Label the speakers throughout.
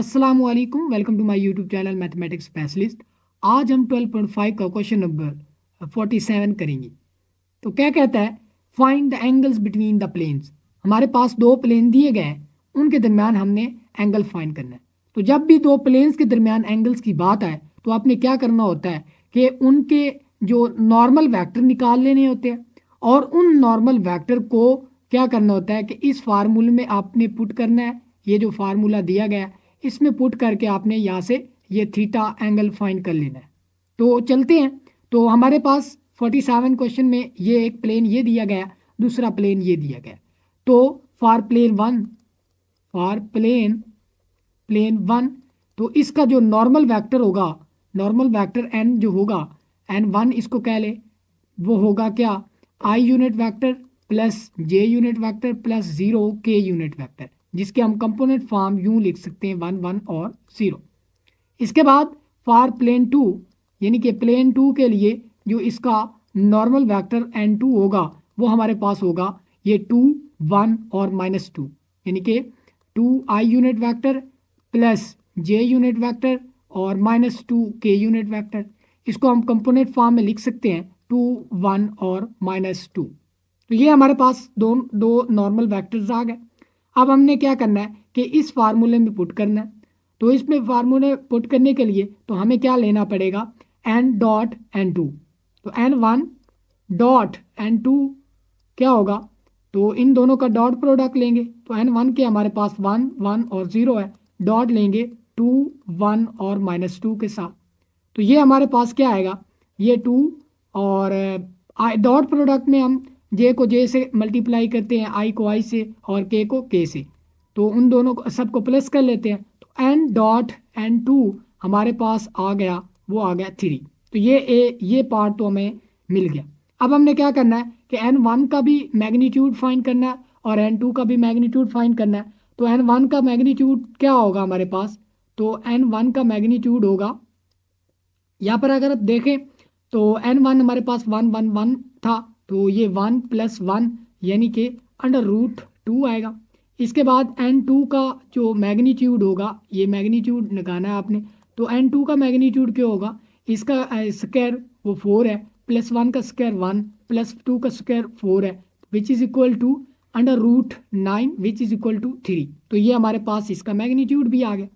Speaker 1: अस्सलाम वालेकुम, welcome to my YouTube channel mathematics specialist. आज हम 12.5 का क्वेश्चन नंबर 47 करेंगे। तो क्या कहता है, find the angles between the planes. हमारे पास दो प्लेन दिए गए हैं, उनके दरमियान हमने एंगल फाइंड करना है। तो जब भी दो प्लेन्स के दरमियान एंगल्स की बात आए तो आपने क्या करना होता है कि उनके जो नॉर्मल वेक्टर निकाल लेने होते हैं, और उन नॉर्मल वेक्टर को क्या करना होता है कि इस फार्मूले में आपने पुट करना है। ये जो फार्मूला दिया गया है इसमें पुट करके आपने यहाँ से ये थीटा एंगल फाइंड कर लेना है। तो चलते हैं। तो हमारे पास 47 क्वेश्चन में ये एक प्लेन ये दिया गया, दूसरा प्लेन ये दिया गया। तो फॉर प्लेन वन, तो इसका जो नॉर्मल वेक्टर होगा, नॉर्मल वेक्टर एन जो होगा, एन वन इसको कह ले, वो होगा क्या, I unit vector plus J unit vector plus 0 के यूनिट वेक्टर, जिसके हम कंपोनेंट फॉर्म यूं लिख सकते हैं 1 1 और 0। इसके बाद फॉर प्लेन टू, यानी कि प्लेन टू के लिए जो इसका नॉर्मल वेक्टर एन टू होगा वो हमारे पास होगा ये 2 1 और -2, यानी कि 2 I unit vector plus J unit vector और -2 के यूनिट वेक्टर। इसको हम कंपोनेंट फॉर्म में लिख सकते हैं 2 1 और -2। तो ये हमारे पास दो नॉर्मल वेक्टर्स आ गए। अब हमने क्या करना है कि इस फार्मूले में पुट करना है। तो इसमें फार्मूले पुट करने के लिए तो हमें क्या लेना पड़ेगा, एन डॉट एन टू। तो n one dot n two क्या होगा, तो इन दोनों का डॉट प्रोडक्ट लेंगे। तो एन वन के हमारे पास 1 1 और 0 है, डॉट लेंगे 2 1 और -2 के साथ। तो ये हमारे पास क्या आएगा, ये 2 और डॉट प्रोडक्ट में हम जे को जे से मल्टीप्लाई करते हैं, आई को आई से और के को के से। तो उन दोनों को सबको प्लस कर लेते हैं। तो एन डॉट एन टू हमारे पास आ गया, वो आ गया 3। तो ये पार्ट तो हमें मिल गया। अब हमने क्या करना है कि एन वन का भी मैग्नीट्यूड फाइंड करना है और एन टू का भी मैग्नीट्यूड फाइंड करना है। तो एन वन का मैग्नीट्यूड क्या होगा हमारे पास, तो एन वन का मैग्नीट्यूड होगा, यहाँ पर अगर आप देखें तो एन वन हमारे पास 1 1 1 था, तो ये 1 + 1 यानी कि √2 आएगा। इसके बाद एन टू का जो मैग्नीट्यूड होगा, ये मैग्नीट्यूड निकालना है आपने। तो एन टू का मैग्नीट्यूड क्या होगा, इसका स्क्वायर वो 4 है, +1 का स्क्वायर 1 +2 का स्क्वायर 4 है, which is equal to √9 which is equal to 3। तो ये हमारे पास इसका मैग्नीट्यूड भी आ गया।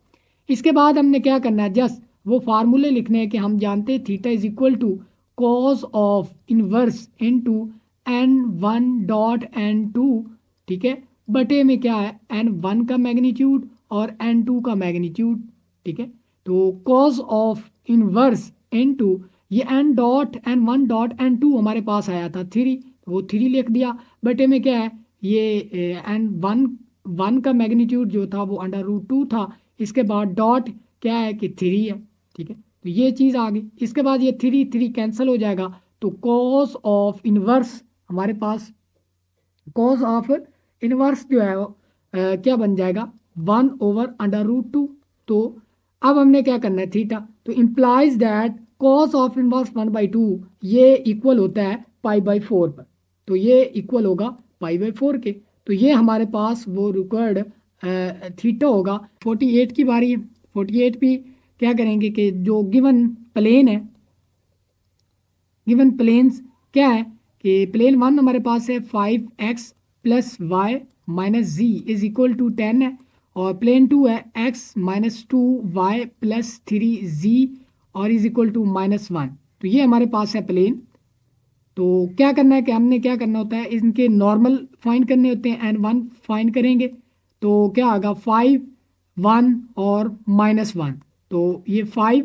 Speaker 1: इसके बाद हमने क्या करना है, जस्ट वो फार्मूले लिखने हैं कि हम जानते हैं theta is equal to cos of inverse into n one dot n two, ठीक है, बटे में क्या है एन वन का मैग्नीट्यूड और एन टू का मैग्नीट्यूड, ठीक है। तो कॉस ऑफ इनवर्स इनटू ये n dot n one dot n two हमारे पास आया था 3, वो 3 लिख दिया, बटे में क्या है ये एन वन वन का मैग्नीट्यूड जो था वो √2 था। इसके बाद डॉट क्या है कि 3 है, ठीक है। तो ये चीज़ आ गई। इसके बाद ये 3 3 कैंसिल हो जाएगा, तो कॉस ऑफ इनवर्स हमारे पास, कॉस ऑफ इनवर्स जो है वो क्या बन जाएगा 1/√2। तो अब हमने क्या करना है थीटा, तो implies that cos of inverse 1/2 ये इक्वल होता है π/4 पर। तो ये इक्वल होगा π/4 के। तो ये हमारे पास वो रिक्वायर्ड थीटा होगा। 48 की बारी है। 48 भी क्या करेंगे कि जो गिवन प्लेन है, गिवन प्लेन्स क्या है कि प्लेन वन हमारे पास है 5x + y - z is equal to 10 है, और प्लेन टू है x - 2y + 3z और इज इक्वल टू -1। तो ये हमारे पास है प्लेन। तो क्या करना है कि हमने क्या करना होता है, इनके नॉर्मल फाइंड करने होते हैं। एन वन फाइंड करेंगे तो क्या आएगा 5 1 और -1। तो ये 5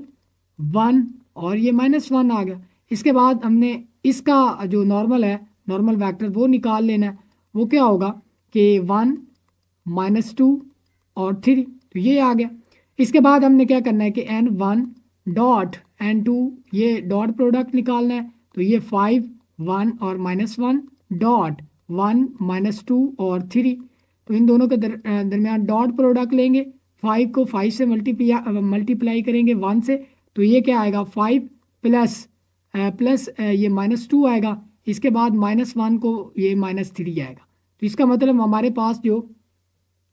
Speaker 1: 1 और ये -1 आ गया। इसके बाद हमने इसका जो नॉर्मल है, नॉर्मल वेक्टर वो निकाल लेना है। वो क्या होगा कि 1 -2 और 3, तो ये आ गया। इसके बाद हमने क्या करना है कि n one dot n two ये डॉट प्रोडक्ट निकालना है। तो ये 5 1 और -1 डॉट 1 -2 और 3, तो इन दोनों के दरमियान डॉट प्रोडक्ट लेंगे। 5 को 5 से मल्टीप्लाई करेंगे 1 से, तो ये क्या आएगा 5 प्लस ये -2 आएगा। इसके बाद -1 को ये -3 आएगा। तो इसका मतलब हमारे पास जो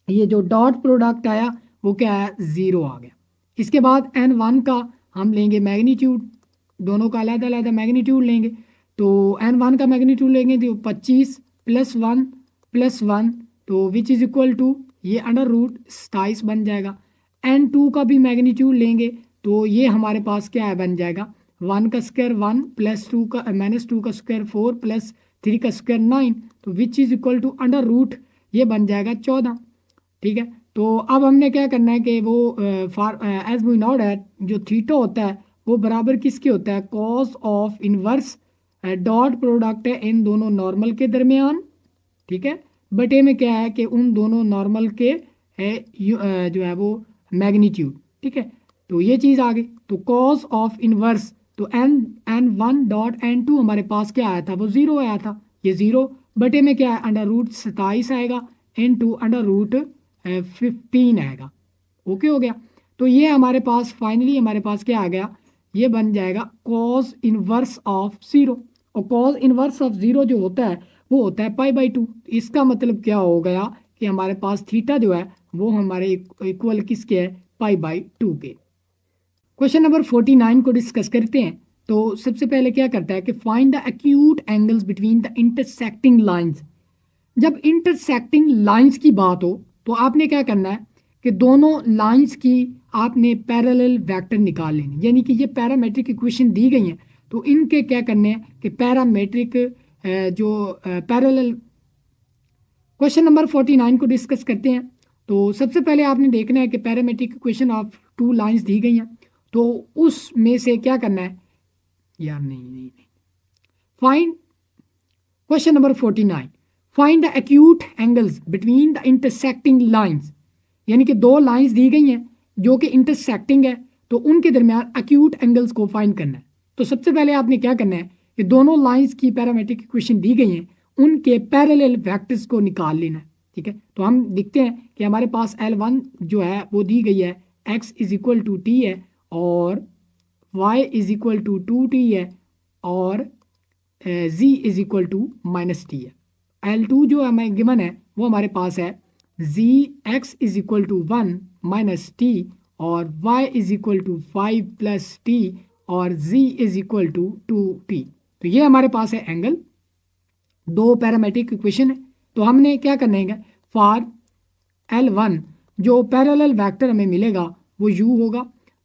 Speaker 1: ये जो डॉट प्रोडक्ट आया वो क्या है, 0 आ गया। इसके बाद n1 का हम लेंगे मैग्नीट्यूड, दोनों का अलग अलग मैग्नीट्यूड लेंगे। तो n1 का मैग्नीट्यूड लेंगे तो 25 + 1 तो विच इज़ इक्वल टू ये √27 बन जाएगा। n2 का भी मैग्नीट्यूड लेंगे तो ये हमारे पास क्या है, बन जाएगा 1 का स्क्वायर 1 +2 का -2 का स्क्वायर 4 +3 का स्क्वायर 9 तो विच इज़ इक्वल टू √ ये बन जाएगा 14। ठीक है, तो अब हमने क्या करना है कि वो एज वी नो डैट जो थीटा होता है वो बराबर किसके होता है, cos of inverse dot product है इन दोनों नॉर्मल के दरमियान। ठीक है, बटे में क्या है कि उन दोनों नॉर्मल के जो है वो मैग्नीट्यूड। ठीक है, तो ये चीज़ आ गई। तो कॉस ऑफ इनवर्स तो n1 डॉट n2 हमारे पास क्या आया था, वो 0 आया था, ये 0 बटे में क्या है √27 आएगा × √15 आएगा। ओके हो गया। तो ये हमारे पास फाइनली हमारे पास क्या आ गया, ये बन जाएगा कॉस इनवर्स ऑफ 0। और कॉस इनवर्स ऑफ 0 जो होता है वो होता है π/2। इसका मतलब क्या हो गया कि हमारे पास थीटा जो है वो हमारे इक्वल किसके है, π/2 के। क्वेश्चन नंबर 49 को डिस्कस करते हैं। तो सबसे पहले क्या करता है कि find the acute angles between the intersecting lines. जब इंटरसेक्टिंग लाइंस की बात हो तो आपने क्या करना है कि दोनों लाइंस की आपने पैरेलल वेक्टर निकाल लेने, यानी कि ये पैरामेट्रिक इक्वेशन दी गई हैं तो इनके क्या करने हैं कि पैरामेट्रिक जो पैरेलल। क्वेश्चन नंबर 49 को डिस्कस करते हैं। तो सबसे पहले आपने देखना है कि पैरामेट्रिक इक्वेशन ऑफ 2 लाइंस दी गई हैं तो उसमें से क्या करना है, यार नहीं find question number 49 find the acute angles between the intersecting lines, यानी कि 2 लाइंस दी गई हैं जो कि इंटरसेक्टिंग है तो उनके दरमियान एक्यूट एंगल्स को फाइंड करना है। तो सबसे पहले आपने क्या करना है कि दोनों लाइंस की पैरामेट्रिक इक्वेशन दी गई हैं उनके पैरेलल वेक्टर्स को निकाल लेना है। ठीक है, तो हम देखते हैं कि हमारे पास L1 जो है वो दी गई है x = t है और y = 2t है और z = -t है। L2 जो हमें गिवन है वो हमारे पास है x = 1 - t और y = 5 + t और z = 2t। तो ये हमारे पास है एंगल, 2 पैरामेट्रिक इक्वेशन है। तो हमने क्या करना है, फॉर L1 जो पैरेलल वेक्टर हमें मिलेगा वो u होगा।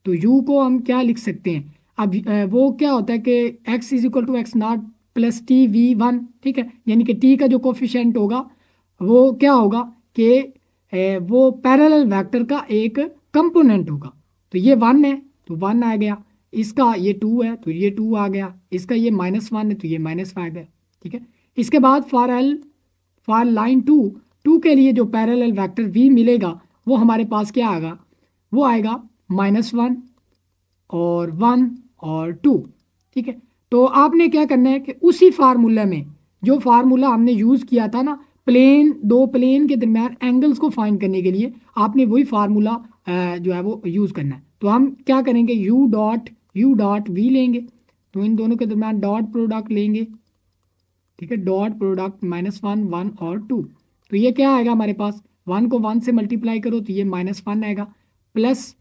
Speaker 1: तो u को हम क्या लिख सकते हैं, अब वो क्या होता है कि x = x0 + t v1। ठीक है, यानी कि t का जो कोफिशिएंट होगा वो क्या होगा कि वो पैरेलल वेक्टर का एक कंपोनेंट होगा। तो ये 1 है तो 1 आ गया, इसका ये 2 है तो ये 2 आ गया, इसका ये -1 है तो ये -5 आ गया। ठीक है, इसके बाद फॉर लाइन 2 के लिए जो पैरेलल वेक्टर v मिलेगा वो हमारे पास क्या आएगा, वो आएगा -1 और 1 और 2। ठीक है, तो आपने क्या करना है कि उसी फार्मूला में जो फार्मूला हमने यूज़ किया था ना दो प्लेन के दरमियान एंगल्स को फाइंड करने के लिए, आपने वही फार्मूला जो है वो यूज़ करना है। तो हम क्या करेंगे, u डॉट v लेंगे तो इन दोनों के दरमियान डॉट प्रोडक्ट लेंगे। ठीक है, डॉट प्रोडक्ट -1 1 और 2। तो ये क्या आएगा हमारे पास, 1 को 1 से मल्टीप्लाई करो तो ये -1 आएगा, प्लस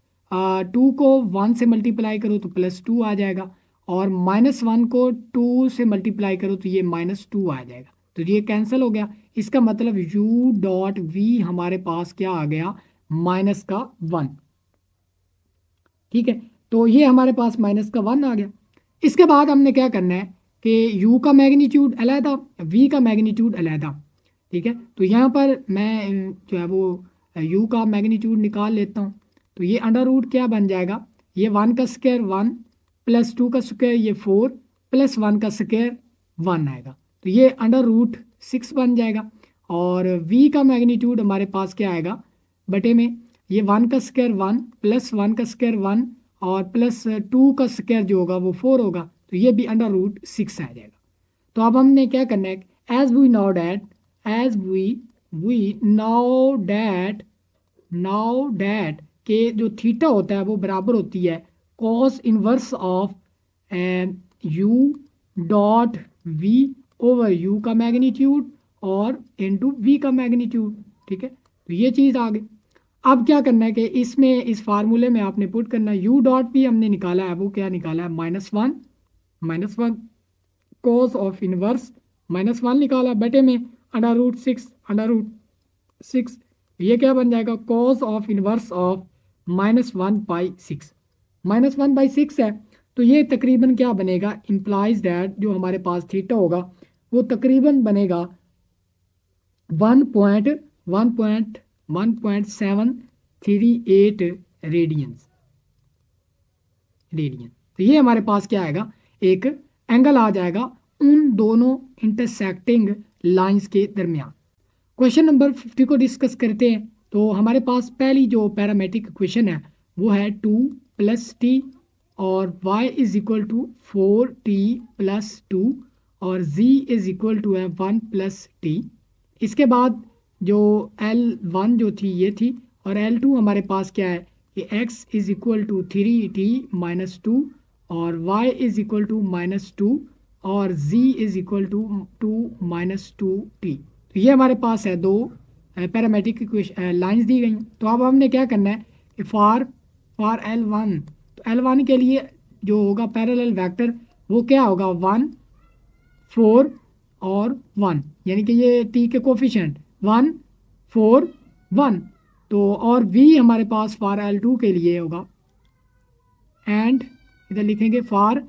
Speaker 1: 2 को 1 से मल्टीप्लाई करो तो +2 आ जाएगा और -1 को 2 से मल्टीप्लाई करो तो ये -2 आ जाएगा। तो ये कैंसिल हो गया, इसका मतलब u डॉट v हमारे पास क्या आ गया, -1। ठीक है, तो ये हमारे पास -1 आ गया। इसके बाद हमने क्या करना है कि u का मैग्नीट्यूड अलहदा, v का मैग्नीट्यूड अलहदा। ठीक है, तो यहाँ पर मैं जो है वो u का मैग्नीट्यूड निकाल लेता हूँ। तो ये √ क्या बन जाएगा, ये 1 का स्क्वायर 1 + 2 का स्क्वायर ये 4 + 1 का स्क्वायर 1 आएगा। तो ये √6 बन जाएगा और v का मैग्नीट्यूड हमारे पास क्या आएगा, बटे में ये 1 का स्क्वायर 1 + 1 का स्क्वायर 1 और +2 का स्क्वायर जो होगा वो 4 होगा। तो ये भी √6 आ जाएगा। तो अब हमने क्या करना है, एज वी नाउ डैट के जो थीटा होता है वो बराबर होती है cos inverse of u dot v over u का मैग्नीट्यूड और इनटू v का मैग्नीट्यूड। ठीक है, तो ये चीज़ आ गई। अब क्या करना है कि इसमें इस फार्मूले में आपने पुट करना है यू डॉट भी हमने निकाला है, वो क्या निकाला है -1 कॉस ऑफ इनवर्स -1 निकाला बटे में √6 ये क्या बन जाएगा कॉस ऑफ इनवर्स ऑफ -1/6 -1/6 है। तो ये तकरीबन क्या बनेगा इम्प्लाइज दैट जो हमारे पास थीटा होगा वो तकरीबन बनेगा 1.738 रेडियन। तो ये हमारे पास क्या आएगा एक एंगल आ जाएगा उन दोनों इंटरसेक्टिंग लाइंस के दरमियान। क्वेश्चन नंबर 50 को डिस्कस करते हैं। तो हमारे पास पहली जो पैरामेट्रिक इक्वेशन है वो है 2 + t और y is equal to 4t + 2 और z इज इक्वल टू है 1 + t। इसके बाद जो L1 जो थी ये थी और L2 हमारे पास क्या है कि x is equal to 3t - 2 और y इज इक्वल टू -2 और z is equal to 2 - 2t। तो ये हमारे पास है दो पैरामेट्रिक इक्वेशन लाइंस दी गई। तो अब हमने क्या करना है कि फॉर L1 तो L1 के लिए जो होगा पैरेलल वेक्टर वो क्या होगा 1 4 और 1 यानी कि ये t के कोफिशिएंट 1 4 1। तो और v हमारे पास फॉर L2 के लिए होगा एंड इधर लिखेंगे फॉर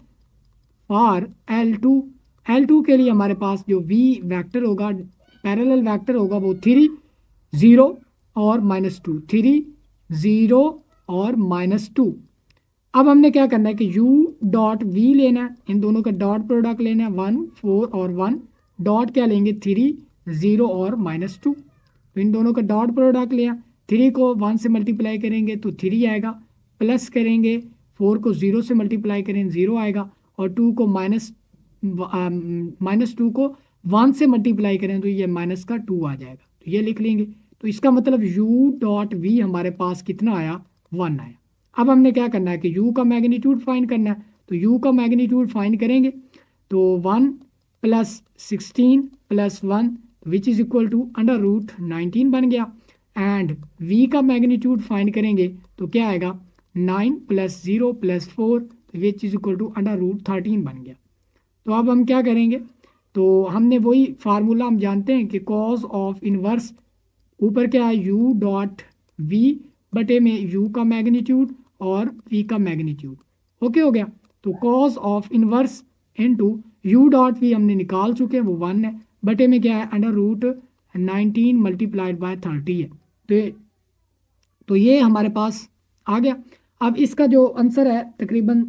Speaker 1: L2 के लिए हमारे पास जो v वेक्टर होगा पैरेलल वेक्टर होगा वो 3 0 और -2 3 0 और -2। अब हमने क्या करना है कि u डॉट v लेना है, इन दोनों का डॉट प्रोडक्ट लेना है 1 4 और 1 डॉट क्या लेंगे 3 0 और -2। तो इन दोनों का डॉट प्रोडक्ट लिया 3 को 1 से मल्टीप्लाई करेंगे तो 3 आएगा प्लस करेंगे 4 को 0 से मल्टीप्लाई करें 0 आएगा और 2 को -2 को 1 से मल्टीप्लाई करें तो ये -2 आ जाएगा। तो ये लिख लेंगे। तो इसका मतलब u डॉट v हमारे पास कितना आया 1 आया। अब हमने क्या करना है कि u का मैग्नीट्यूड फाइंड करना है। तो u का मैग्नीट्यूड फाइंड करेंगे तो 1 + 16 + 1 विच इज इक्वल टू √19 बन गया एंड v का मैग्नीट्यूड फाइंड करेंगे तो क्या आएगा 9 + 0 + 4 विच इज इक्वल टू √13 बन गया। तो अब हम क्या करेंगे तो हमने वही फार्मूला हम जानते हैं कि कॉस ऑफ इनवर्स ऊपर क्या है u डॉट v बटे में u का मैग्नीट्यूड और v का मैग्नीट्यूड ओके हो गया। तो cos of inverse into u dot v हमने निकाल चुके हैं वो 1 है बटे में क्या है √19 मल्टीप्लाइड बाय 30 है। तो ये हमारे पास आ गया। अब इसका जो आंसर है तकरीबन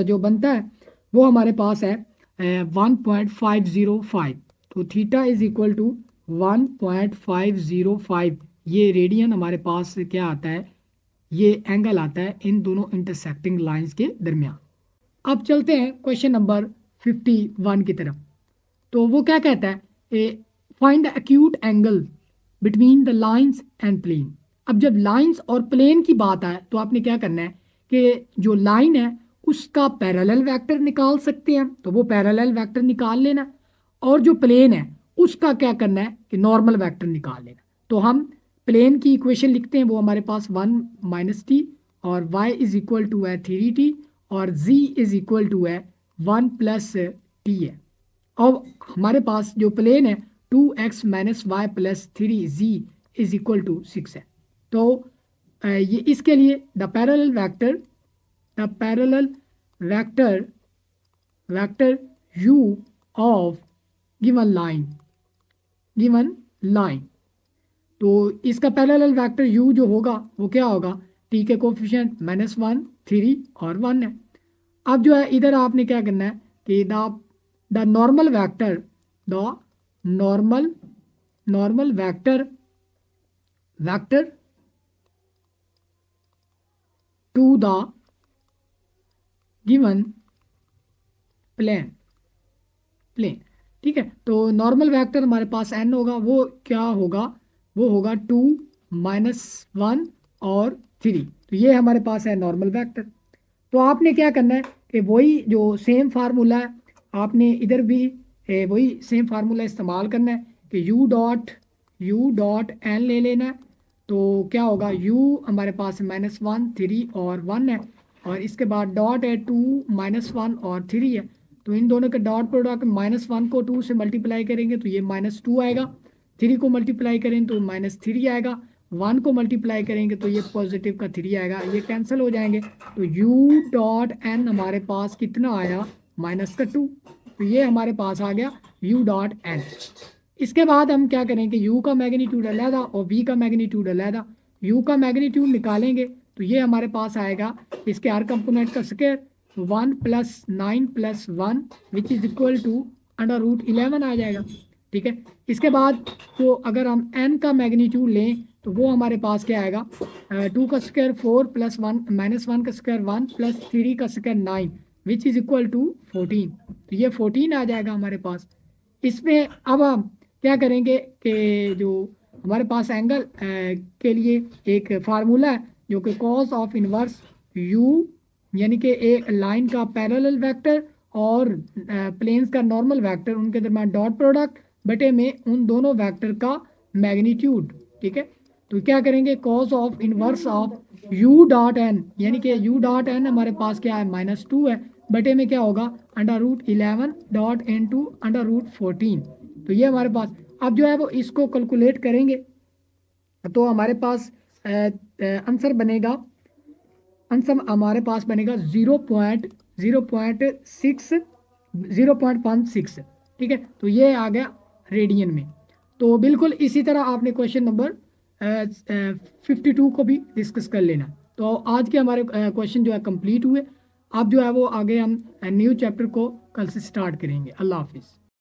Speaker 1: जो बनता है वो हमारे पास है 1.505। तो थीटा इज इक्वल टू 1.505 ये रेडियन हमारे पास क्या आता है ये एंगल आता है इन दोनों इंटरसेक्टिंग लाइंस के दरमियान। अब चलते हैं क्वेश्चन नंबर 51 की तरफ। तो वो क्या कहता है find the acute angle between the lines and plane. अब जब लाइंस और प्लेन की बात आए तो आपने क्या करना है कि जो लाइन है उसका पैरेलल वेक्टर निकाल सकते हैं तो वो पैरेलल वेक्टर निकाल लेना और जो प्लेन है उसका क्या करना है कि नॉर्मल वेक्टर निकाल लेना। तो हम प्लेन की इक्वेशन लिखते हैं वो हमारे पास 1 - t और y इज इक्वल टू है 3t और z इज इक्वल टू है 1 + t है। अब हमारे पास जो प्लेन है 2x - y + 3z is equal to 6 है। तो ये इसके लिए the parallel vector u of given line तो इसका पैरेलल वेक्टर u जो होगा वो क्या होगा t के कोफिशिएंट -1 3 और 1 है। अब जो है इधर आपने क्या करना है कि the normal vector to the given plane ठीक है। तो नॉर्मल वेक्टर हमारे पास n होगा वो क्या होगा वो होगा 2 - 1 और 3। तो ये हमारे पास है नॉर्मल वेक्टर। तो आपने क्या करना है कि वही जो सेम फार्मूला है आपने इधर भी वही सेम फार्मूला इस्तेमाल करना है कि u डॉट n ले लेना है। तो क्या होगा, u हमारे पास -1 3 और 1 है, और इसके बाद डॉट है 2 -1 और 3 है, तो इन दोनों के डॉट प्रोडक्ट -1 को 2 से मल्टीप्लाई करेंगे तो ये -2 आएगा, 3 को मल्टीप्लाई करें तो -3 आएगा, 1 को मल्टीप्लाई करेंगे तो ये पॉजिटिव का 3 आएगा, ये कैंसिल हो जाएंगे, तो u डॉट n हमारे पास कितना आया, -2, तो ये हमारे पास आ गया u डॉट n। इसके बाद हम क्या करेंगे, u का मैग्नीट्यूड अलहदा और v का मैग्नीट्यूड अलहदा, u का मैग्नीट्यूड निकालेंगे तो ये हमारे पास आएगा इसके हर कंपोनेंट का square 1 + 9 + 1 which is equal to √11 आ जाएगा। ठीक है, इसके बाद तो अगर हम n का मैग्नीट्यूड लें तो वो हमारे पास क्या आएगा, 2 का स्क्वायर 4 + 1 -1 का स्क्वायर 1 + 3 का square 9 which is equal to 14, तो ये 14 आ जाएगा हमारे पास। इसमें अब हम क्या करेंगे कि जो हमारे पास एंगल के लिए एक फार्मूला है जो कि कॉस ऑफ इनवर्स u, यानी कि एक लाइन का पैरेलल वेक्टर और प्लेन्स का नॉर्मल वेक्टर, उनके दरम्यान डॉट प्रोडक्ट बटे में उन दोनों वेक्टर का मैग्नीट्यूड। ठीक है, तो क्या करेंगे, cos of inverse of u dot n, यानी कि u डॉट n हमारे पास क्या है, -2 है, बटे में क्या होगा, √11 डॉट n2 √14, तो ये हमारे पास अब जो है वो इसको कैलकुलेट करेंगे तो हमारे पास आंसर बनेगा, आंसर हमारे पास बनेगा 0.6 ठीक है, तो ये आ गया रेडियन में। तो बिल्कुल इसी तरह आपने क्वेश्चन नंबर 52 को भी डिस्कस कर लेना। तो आज के हमारे क्वेश्चन जो है कंप्लीट हुए। अब जो है वो आगे हम न्यू चैप्टर को कल से स्टार्ट करेंगे। अल्लाह हाफिज़।